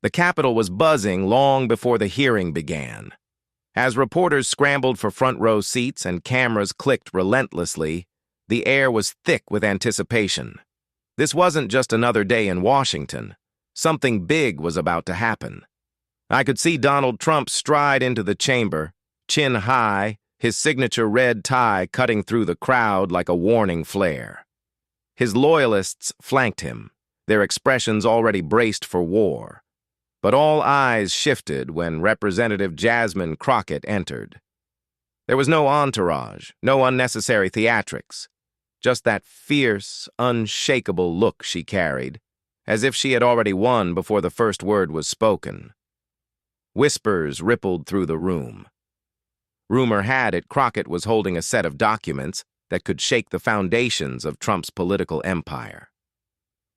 The Capitol was buzzing long before the hearing began. As reporters scrambled for front-row seats and cameras clicked relentlessly, the air was thick with anticipation. This wasn't just another day in Washington. Something big was about to happen. I could see Donald Trump stride into the chamber, chin high, his signature red tie cutting through the crowd like a warning flare. His loyalists flanked him, their expressions already braced for war. But all eyes shifted when Representative Jasmine Crockett entered. There was no entourage, no unnecessary theatrics, just that fierce, unshakable look she carried, as if she had already won before the first word was spoken. Whispers rippled through the room. Rumor had it Crockett was holding a set of documents that could shake the foundations of Trump's political empire.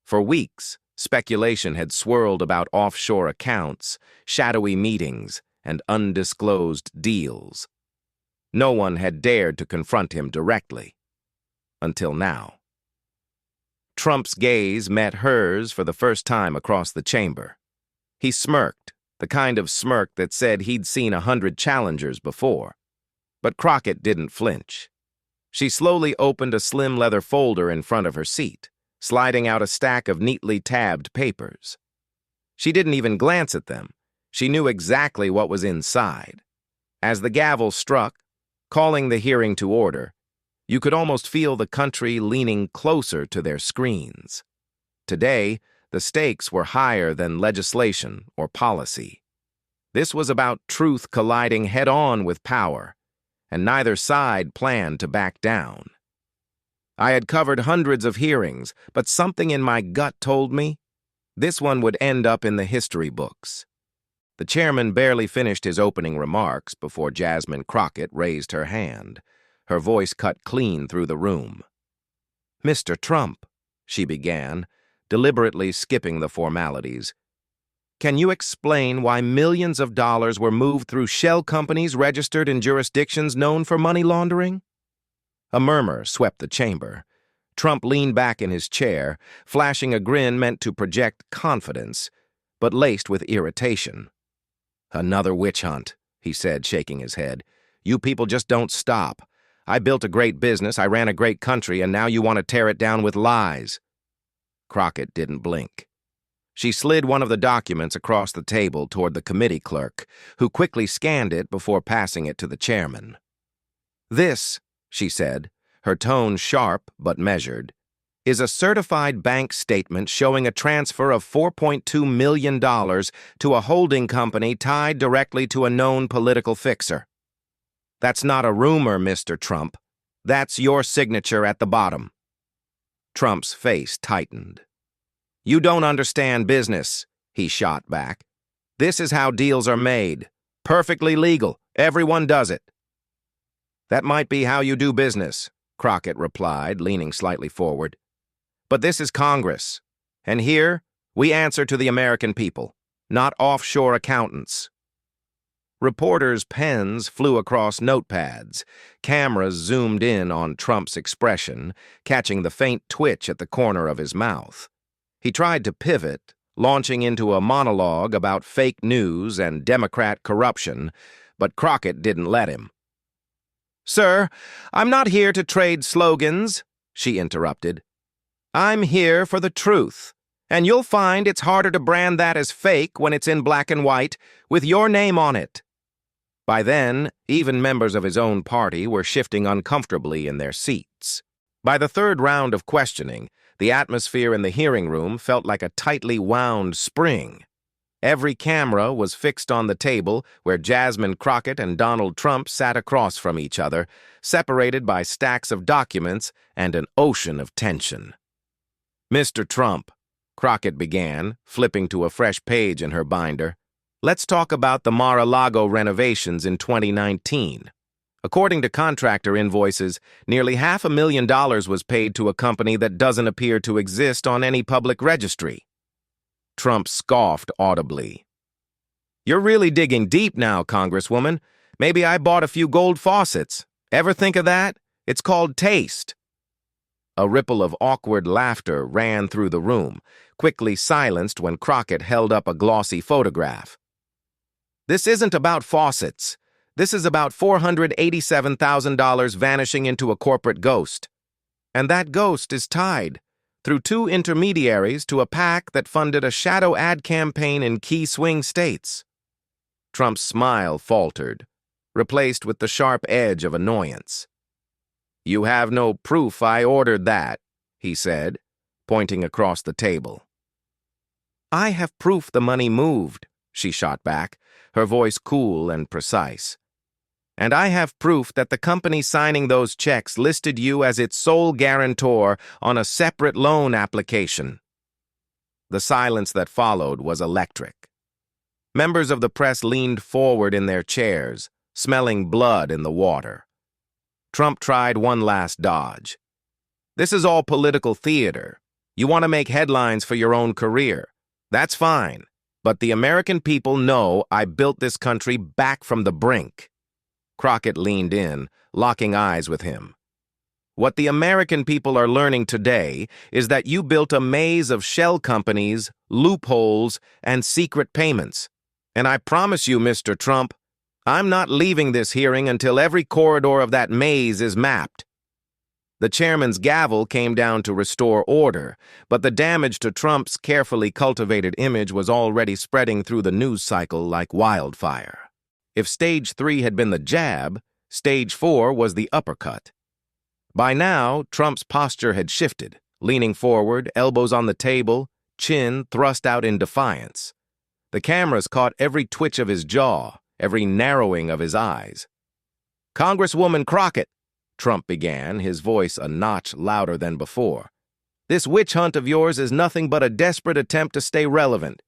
For weeks, speculation had swirled about offshore accounts, shadowy meetings, and undisclosed deals. No one had dared to confront him directly. Until now. Trump's gaze met hers for the first time across the chamber. He smirked, the kind of smirk that said he'd seen 100 challengers before. But Crockett didn't flinch. She slowly opened a slim leather folder in front of her seat, sliding out a stack of neatly tabbed papers. She didn't even glance at them. She knew exactly what was inside. As the gavel struck, calling the hearing to order, you could almost feel the country leaning closer to their screens. Today, the stakes were higher than legislation or policy. This was about truth colliding head-on with power, and neither side planned to back down. I had covered hundreds of hearings, but something in my gut told me this one would end up in the history books. The chairman barely finished his opening remarks before Jasmine Crockett raised her hand. Her voice cut clean through the room. "Mr. Trump," she began, deliberately skipping the formalities, "can you explain why millions of dollars were moved through shell companies registered in jurisdictions known for money laundering?" A murmur swept the chamber. Trump leaned back in his chair, flashing a grin meant to project confidence, but laced with irritation. "Another witch hunt," he said, shaking his head. "You people just don't stop. I built a great business, I ran a great country, and now you want to tear it down with lies." Crockett didn't blink. She slid one of the documents across the table toward the committee clerk, who quickly scanned it before passing it to the chairman. "This," she said, her tone sharp but measured, "is a certified bank statement showing a transfer of $4.2 million to a holding company tied directly to a known political fixer. That's not a rumor, Mr. Trump. That's your signature at the bottom." Trump's face tightened. "You don't understand business," he shot back. "This is how deals are made. Perfectly legal. Everyone does it." "That might be how you do business," Crockett replied, leaning slightly forward. "But this is Congress, and here we answer to the American people, not offshore accountants." Reporters' pens flew across notepads. Cameras zoomed in on Trump's expression, catching the faint twitch at the corner of his mouth. He tried to pivot, launching into a monologue about fake news and Democrat corruption, but Crockett didn't let him. "Sir, I'm not here to trade slogans," she interrupted. "I'm here for the truth, and you'll find it's harder to brand that as fake when it's in black and white, with your name on it." By then, even members of his own party were shifting uncomfortably in their seats. By the third round of questioning, the atmosphere in the hearing room felt like a tightly wound spring. Every camera was fixed on the table where Jasmine Crockett and Donald Trump sat across from each other, separated by stacks of documents and an ocean of tension. "Mr. Trump," Crockett began, flipping to a fresh page in her binder, "let's talk about the Mar-a-Lago renovations in 2019. According to contractor invoices, nearly $500,000 was paid to a company that doesn't appear to exist on any public registry." Trump scoffed audibly. "You're really digging deep now, Congresswoman. Maybe I bought a few gold faucets. Ever think of that? It's called taste." A ripple of awkward laughter ran through the room, quickly silenced when Crockett held up a glossy photograph. "This isn't about faucets. This is about $487,000 vanishing into a corporate ghost. And that ghost is tied, through two intermediaries, to a PAC that funded a shadow ad campaign in key swing states." Trump's smile faltered, replaced with the sharp edge of annoyance. "You have no proof I ordered that," he said, pointing across the table. "I have proof the money moved," she shot back, her voice cool and precise. "And I have proof that the company signing those checks listed you as its sole guarantor on a separate loan application." The silence that followed was electric. Members of the press leaned forward in their chairs, smelling blood in the water. Trump tried one last dodge. "This is all political theater. You want to make headlines for your own career. That's fine. But the American people know I built this country back from the brink." Crockett leaned in, locking eyes with him. "What the American people are learning today is that you built a maze of shell companies, loopholes, and secret payments. And I promise you, Mr. Trump, I'm not leaving this hearing until every corridor of that maze is mapped." The chairman's gavel came down to restore order, but the damage to Trump's carefully cultivated image was already spreading through the news cycle like wildfire. If Stage 3 had been the jab, Stage 4 was the uppercut. By now, Trump's posture had shifted, leaning forward, elbows on the table, chin thrust out in defiance. The cameras caught every twitch of his jaw, every narrowing of his eyes. "Congresswoman Crockett," Trump began, his voice a notch louder than before, "this witch hunt of yours is nothing but a desperate attempt to stay relevant.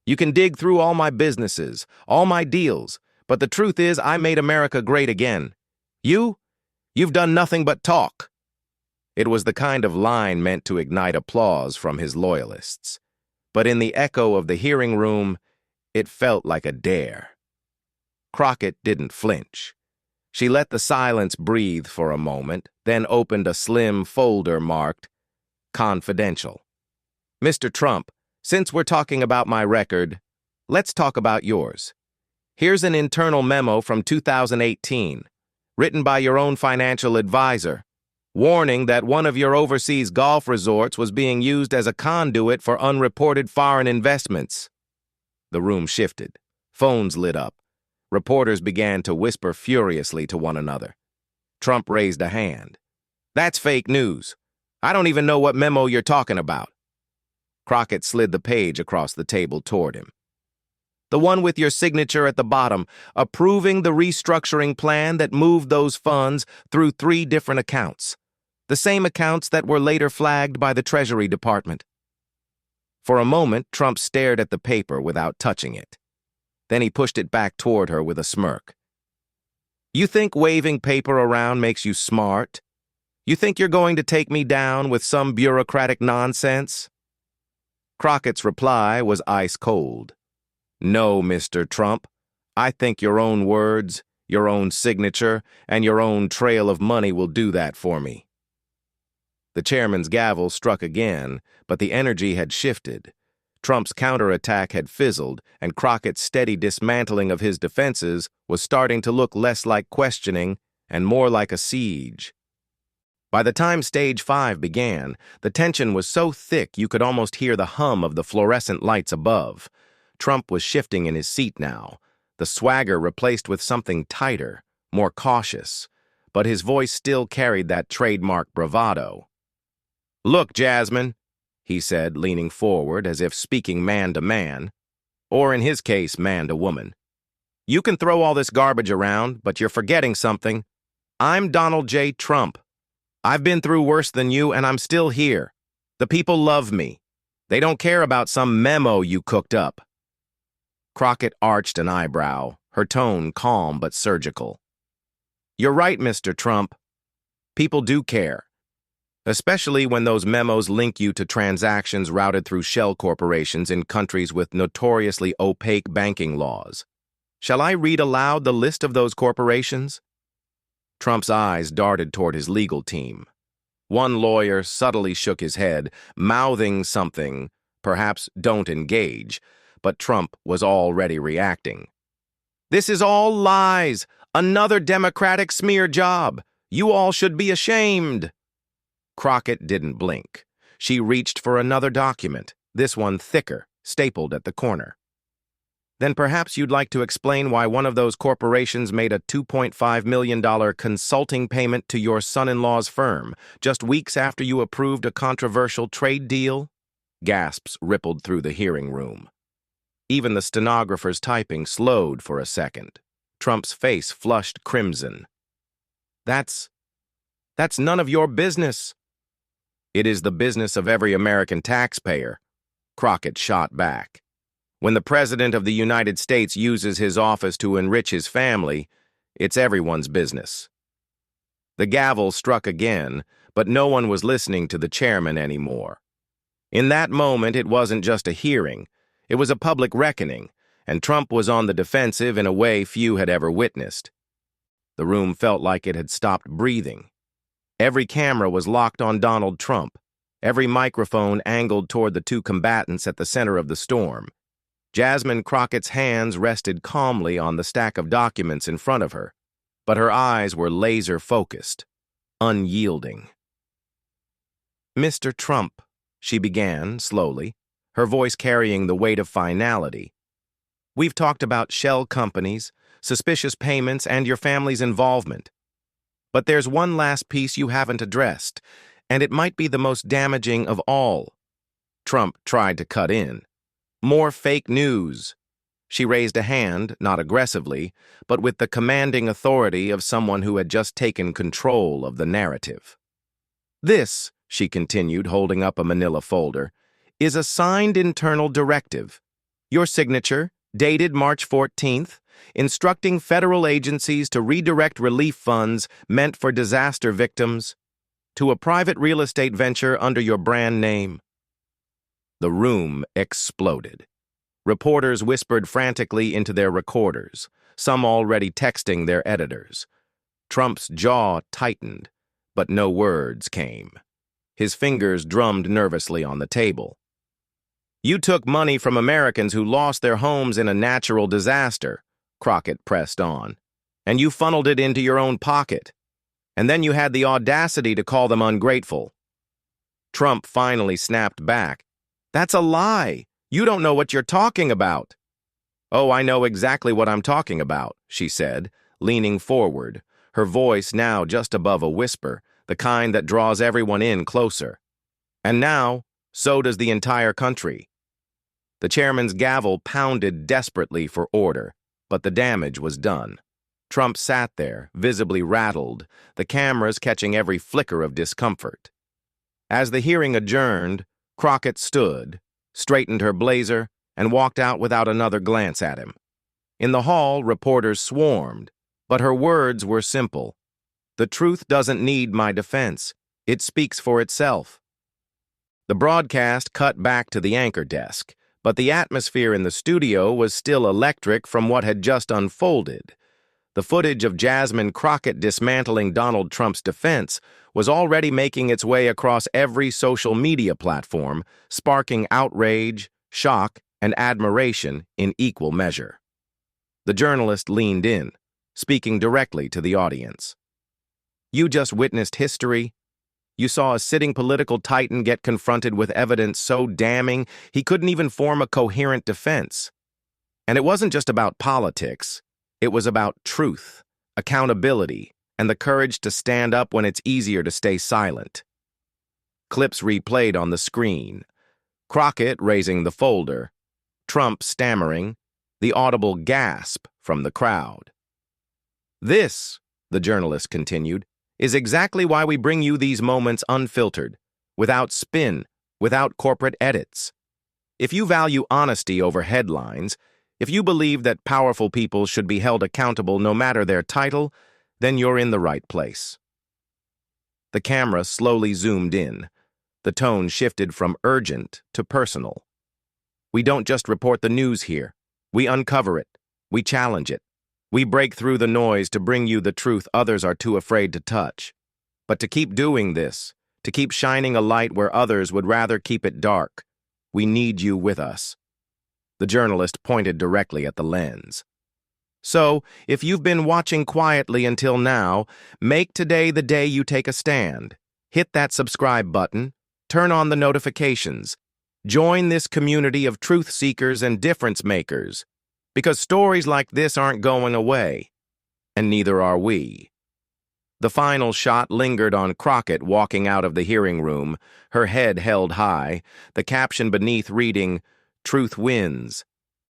You can dig through all my businesses, all my deals, but the truth is I made America great again. You've done nothing but talk." It was the kind of line meant to ignite applause from his loyalists. But in the echo of the hearing room, it felt like a dare. Crockett didn't flinch. She let the silence breathe for a moment, then opened a slim folder marked "Confidential." "Mr. Trump, since we're talking about my record, let's talk about yours. Here's an internal memo from 2018, written by your own financial advisor, warning that one of your overseas golf resorts was being used as a conduit for unreported foreign investments." The room shifted. Phones lit up. Reporters began to whisper furiously to one another. Trump raised a hand. "That's fake news. I don't even know what memo you're talking about." Crockett slid the page across the table toward him. "The one with your signature at the bottom, approving the restructuring plan that moved those funds through 3 different accounts. The same accounts that were later flagged by the Treasury Department." For a moment, Trump stared at the paper without touching it. Then he pushed it back toward her with a smirk. "You think waving paper around makes you smart? You think you're going to take me down with some bureaucratic nonsense?" Crockett's reply was ice cold. "No, Mr. Trump. I think your own words, your own signature, and your own trail of money will do that for me." The chairman's gavel struck again, but the energy had shifted. Trump's counterattack had fizzled, and Crockett's steady dismantling of his defenses was starting to look less like questioning and more like a siege. By the time Stage 5 began, the tension was so thick you could almost hear the hum of the fluorescent lights above. Trump was shifting in his seat now, the swagger replaced with something tighter, more cautious, but his voice still carried that trademark bravado. "Look, Jasmine," he said, leaning forward as if speaking man to man, or in his case, man to woman. "You can throw all this garbage around, but you're forgetting something. I'm Donald J. Trump. I've been through worse than you, and I'm still here. The people love me. They don't care about some memo you cooked up." Crockett arched an eyebrow, her tone calm but surgical. "You're right, Mr. Trump. People do care. Especially when those memos link you to transactions routed through shell corporations in countries with notoriously opaque banking laws. Shall I read aloud the list of those corporations?" Trump's eyes darted toward his legal team. One lawyer subtly shook his head, mouthing something, perhaps "don't engage," but Trump was already reacting. "This is all lies! Another Democratic smear job! You all should be ashamed!" Crockett didn't blink. She reached for another document, this one thicker, stapled at the corner. "Then perhaps you'd like to explain why one of those corporations made a $2.5 million consulting payment to your son-in-law's firm just weeks after you approved a controversial trade deal?" Gasps rippled through the hearing room. Even the stenographer's typing slowed for a second. Trump's face flushed crimson. That's none of your business." "It is the business of every American taxpayer," Crockett shot back. "When the President of the United States uses his office to enrich his family, it's everyone's business." The gavel struck again, but no one was listening to the chairman anymore. In that moment, it wasn't just a hearing. It was a public reckoning, and Trump was on the defensive in a way few had ever witnessed. The room felt like it had stopped breathing. Every camera was locked on Donald Trump, every microphone angled toward the two combatants at the center of the storm. Jasmine Crockett's hands rested calmly on the stack of documents in front of her, but her eyes were laser-focused, unyielding. "Mr. Trump," she began slowly, her voice carrying the weight of finality, "we've talked about shell companies, suspicious payments, and your family's involvement. But there's one last piece you haven't addressed, and it might be the most damaging of all." Trump tried to cut in. "More fake news." She raised a hand, not aggressively, but with the commanding authority of someone who had just taken control of the narrative. "This," she continued, holding up a manila folder, "is a signed internal directive. Your signature, dated March 14th, instructing federal agencies to redirect relief funds meant for disaster victims to a private real estate venture under your brand name." The room exploded. Reporters whispered frantically into their recorders, some already texting their editors. Trump's jaw tightened, but no words came. His fingers drummed nervously on the table. "You took money from Americans who lost their homes in a natural disaster," Crockett pressed on, "and you funneled it into your own pocket. And then you had the audacity to call them ungrateful." Trump finally snapped back. "That's a lie. You don't know what you're talking about." "Oh, I know exactly what I'm talking about," she said, leaning forward, her voice now just above a whisper, the kind that draws everyone in closer. "And now, so does the entire country." The chairman's gavel pounded desperately for order, but the damage was done. Trump sat there, visibly rattled, the cameras catching every flicker of discomfort. As the hearing adjourned, Crockett stood, straightened her blazer, and walked out without another glance at him. In the hall, reporters swarmed, but her words were simple. "The truth doesn't need my defense. It speaks for itself." The broadcast cut back to the anchor desk, but the atmosphere in the studio was still electric from what had just unfolded. The footage of Jasmine Crockett dismantling Donald Trump's defense was already making its way across every social media platform, sparking outrage, shock, and admiration in equal measure. The journalist leaned in, speaking directly to the audience. "You just witnessed history. You saw a sitting political titan get confronted with evidence so damning he couldn't even form a coherent defense. And it wasn't just about politics. It was about truth, accountability, and the courage to stand up when it's easier to stay silent." Clips replayed on the screen. Crockett raising the folder, Trump stammering, the audible gasp from the crowd. "This," the journalist continued, "is exactly why we bring you these moments unfiltered, without spin, without corporate edits. If you value honesty over headlines, if you believe that powerful people should be held accountable no matter their title, then you're in the right place." The camera slowly zoomed in. The tone shifted from urgent to personal. "We don't just report the news here. We uncover it. We challenge it. We break through the noise to bring you the truth others are too afraid to touch. But to keep doing this, to keep shining a light where others would rather keep it dark. We need you with us." The journalist pointed directly at the lens. "So, if you've been watching quietly until now, make today the day you take a stand. Hit that subscribe button, turn on the notifications, join this community of truth seekers and difference makers, because stories like this aren't going away, and neither are we." The final shot lingered on Crockett walking out of the hearing room, her head held high, the caption beneath reading, "Truth wins."